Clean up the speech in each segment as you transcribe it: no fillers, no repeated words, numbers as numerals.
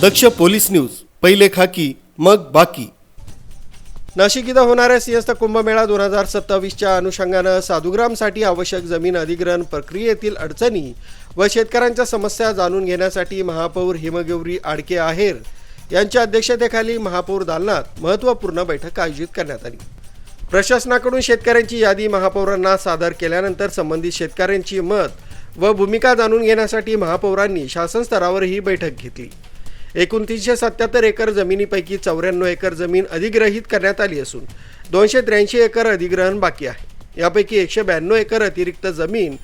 दक्ष police news, पहिले खाकी मग बाकी. नाशिक इथं होणाऱ्या सिंहस्थ कुंभमेळा 2027च्या अनुषंगानं साधुग्रामसाठी आवश्यक जमीन अधिग्रहण प्रक्रियेतील अडचणी व शेतकऱ्यांच्या समस्या जाणून घेण्यासाठी महापौर हिमगौरी आडके आहेर यांच्या अध्यक्षतेखाली महापौर दालनात महत्त्वपूर्ण बैठक आयोजित करण्यात आली. प्रशासनाकडून शेतकऱ्यांची यादी महापौरांना सादर केल्यानंतर संबंधित शेतकऱ्यांची मत व भूमिका जाणून घेण्यासाठी महापौरांनी शासन स्तरावर ही बैठक घेतली. एकूण 377 एकर जमिनीपैकी 94 एकर जमीन अधिग्रहित करण्यात आली असून 283 एकर अधिग्रहण बाकी आहे. यापैकी 192 एकर अतिरिक्त जमीन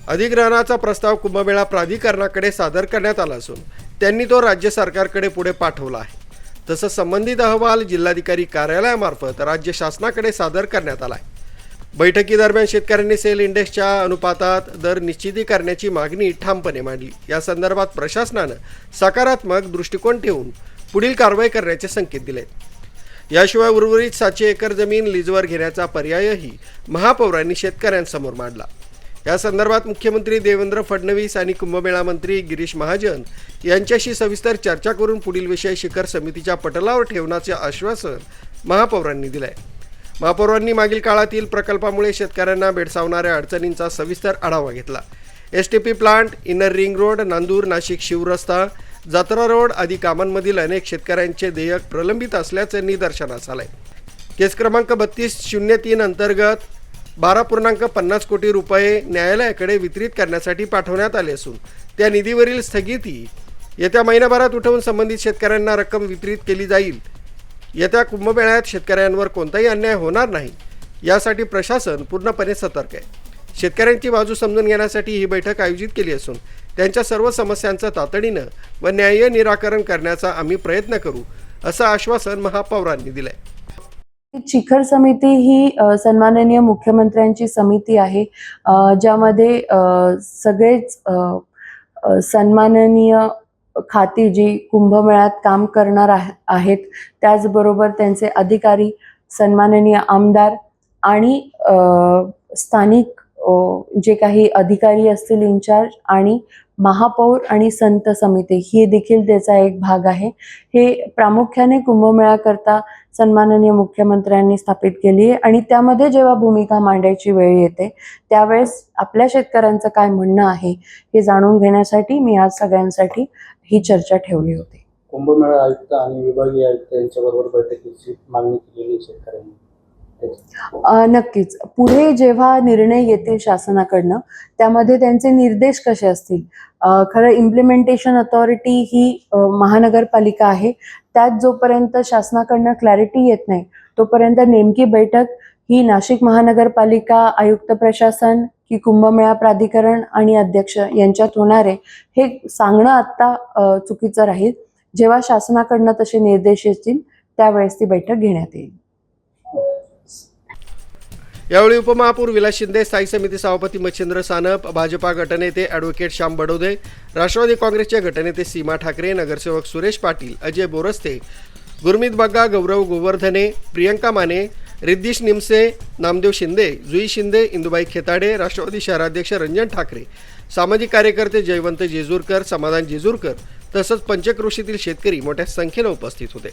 अधिग्रहणाचा प्रस्ताव कुंभमेळा प्राधिकरणाकडे सादर करण्यात आला असून त्यांनी तो राज्य सरकारकडे पुढे पाठवला आहे. तसंच संबंधित अहवाल जिल्हाधिकारी कार्यालयामार्फत राज्य शासनाकडे सादर करण्यात आला आहे. बैठकीदरम्यान शेतकऱ्यांनी सेल इंडेक्सच्या अनुपातात दर निश्चिती करण्याची मागणी ठामपणे मांडली. या संदर्भात प्रशासनानं सकारात्मक दृष्टिकोन ठेवून पुढील कारवाई करण्याचे संकेत दिले. याशिवाय उर्वरित 700 एकर जमीन लीजवर घेण्याचा पर्यायही महापौरांनी शेतकऱ्यांसमोर मांडला. या संदर्भात मुख्यमंत्री देवेंद्र फडणवीस आणि कुंभमेळा मंत्री गिरीश महाजन यांच्याशी सविस्तर चर्चा करून पुढील विषय शिखर समितीच्या पटलावर ठेवण्याचे आश्वासन महापौरांनी दिले. महापौरांनी मागील काळातील प्रकल्पामुळे शेतकऱ्यांना भेडसावणाऱ्या अडचणींचा सविस्तर आढावा घेतला. STP plant, inner ring road, Nandur Nashik शिवरस्ता, जत्रा रोड आदी कामांमधील अनेक शेतकऱ्यांचे देयक प्रलंबित असल्याचे निदर्शनास आले. केस क्रमांक 3203 अंतर्गत 12.50 कोटी रुपये न्यायालयाकडे वितरित करण्यासाठी पाठवण्यात आले असून त्या निधीवरील स्थगिती येत्या महिनाभरात उठवून संबंधित शेतकऱ्यांना रक्कम वितरित केली जाईल. येत्या कुंभमेळ्यात शेतकऱ्यांवर कोणताही अन्याय होणार नाही यासाठी प्रशासन पूर्णपणे सतर्क आहे. शेतकऱ्यांची बाजू समजून घेण्यासाठी ही बैठक आयोजित केली असून त्यांच्या सर्व समस्यांचं तातडीनं व न्याय्य निराकरण करण्याचा आम्ही प्रयत्न करू असं आश्वासन महापौरांनी दिलंय. शिखर समिती ही सन्माननीय मुख्यमंत्र्यांची समिती आहे, ज्यामध्ये सगळेच सन्माननीय खाती जी कुंभमेळ्यात काम करणार आहेत, त्याचबरोबर त्यांचे अधिकारी, सन्माननीय आमदार आणि स्थानिक जे काही अधिकारी असतील इन्चार्ज आणि महापौर आणि संत समिती ही देखील त्याचा एक भाग आहे. हे प्रामुख्याने कुंभमेळा करता सन्माननीय मुख्यमंत्र्यांनी स्थापित केली आहे आणि त्यामध्ये जेव्हा भूमिका मांडायची वेळ येते त्यावेळेस आपल्या शेतकऱ्यांचं काय म्हणणं आहे हे जाणून घेण्यासाठी मी आज सगळ्यांसाठी ही चर्चा ठेवली होती. कुंभमेळा आयुक्त आणि विभागीय आयुक्त यांच्याबरोबर बैठकीची मागणी केलेली शेतकऱ्यांनी. नक्कीच पुढे जेव्हा निर्णय येतील शासनाकडनं त्यामध्ये त्यांचे निर्देश कसे असतील. खरं इम्प्लिमेंटेशन अथॉरिटी ही महानगरपालिका आहे. त्यात जोपर्यंत शासनाकडनं क्लॅरिटी येत नाही तोपर्यंत नेमकी बैठक ही नाशिक महानगरपालिका आयुक्त प्रशासन की कुंभमेळा प्राधिकरण आणि अध्यक्ष यांच्यात होणार आहे हे सांगणं आता चुकीचं राहील. जेव्हा शासनाकडनं तसे निर्देश येतील त्यावेळेस ती बैठक घेण्यात येईल. यावेळी उपमहापौर विलास शिंदे, स्थायी समिती सभापती मच्छिंद्र सानप, भाजपा गटनेते ॲडव्होकेट श्याम बडोदे, राष्ट्रवादी काँग्रेसचे गटनेते सीमा ठाकरे, नगरसेवक सुरेश पाटील, अजय बोरस्ते, गुरमीत बग्गा, गौरव गोवर्धने, प्रियंका माने, रिद्दीश निमसे, नामदेव शिंदे, जुई शिंदे, इंदुबाई खेताडे, राष्ट्रवादी शहराध्यक्ष रंजन ठाकरे, सामाजिक कार्यकर्ते जयवंत जेजूरकर, समाधान जेजूरकर तसंच पंचक्रोशीतील शेतकरी मोठ्या संख्येनं उपस्थित होते.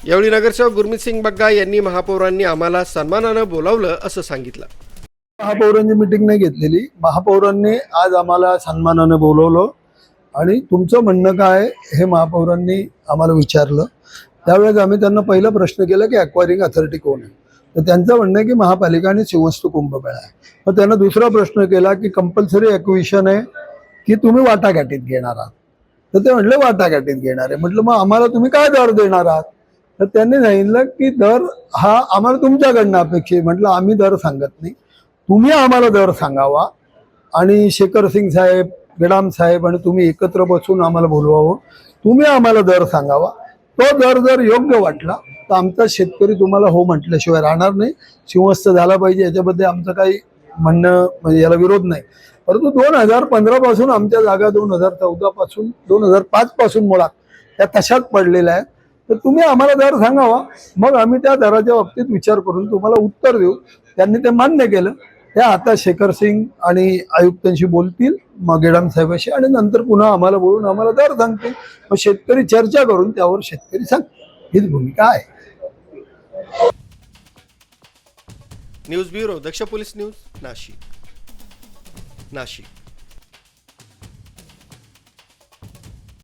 यावेळी नगरसेवक गुरमीत सिंग बग्गा यांनी महापौरांनी आम्हाला सन्मानानं बोलावलं असं सांगितलं. महापौरांची मीटिंग नाही घेतलेली, महापौरांनी आज आम्हाला सन्मानानं बोलवलं आणि तुमचं म्हणणं काय हे महापौरांनी आम्हाला विचारलं. त्यावेळेस आम्ही त्यांना पहिला प्रश्न केला की ॲक्वायरिंग अथॉरिटी कोण आहे. तर त्यांचं म्हणणं आहे की महापालिका आणि सिंहस्थ कुंभमेळा आहे. मग त्यांना दुसरा प्रश्न केला की कंपल्सरी ॲक्विजिशन आहे की तुम्ही वाटाघाटीत घेणार आहात. तर ते म्हटले वाटाघाटीत घेणार आहे. म्हटलं मग आम्हाला तुम्ही काय दर देणार आहात. तर त्यांनी सांगितलं की दर हा आम्हाला तुमच्याकडनं अपेक्षित. म्हटलं आम्ही दर सांगत नाही, तुम्ही आम्हाला दर सांगावा आणि शेखर सिंग साहेब, गडाम साहेब आणि तुम्ही एकत्र बसून आम्हाला बोलवावं. तुम्ही आम्हाला दर सांगावा. तो दर जर योग्य वाटला तर आमचा शेतकरी तुम्हाला हो म्हटल्याशिवाय राहणार नाही. सिंहस्थ झाला पाहिजे याच्याबद्दल आमचं काही म्हणणं म्हणजे याला विरोध नाही. परंतु 2015 पासून आमच्या जागा 2014 पासून 2005 पासून मुळात त्या तशाच पडलेल्या आहेत. तर तुम्ही आम्हाला दर सांगावा, मग आम्ही त्या दराच्या बाबतीत विचार करून तुम्हाला उत्तर देऊ. त्यांनी ते मान्य केलं. हे आता शेखर सिंग आणि आयुक्तांशी बोलतील मागेडाम साहेबांशी आणि नंतर पुन्हा आम्हाला बोलून आम्हाला दर सांगतील. मग शेतकरी चर्चा करून त्यावर शेतकरी सांगतील. हीच भूमिका आहे. न्यूज ब्युरो, दक्ष पोलीस न्यूज, नाशिक.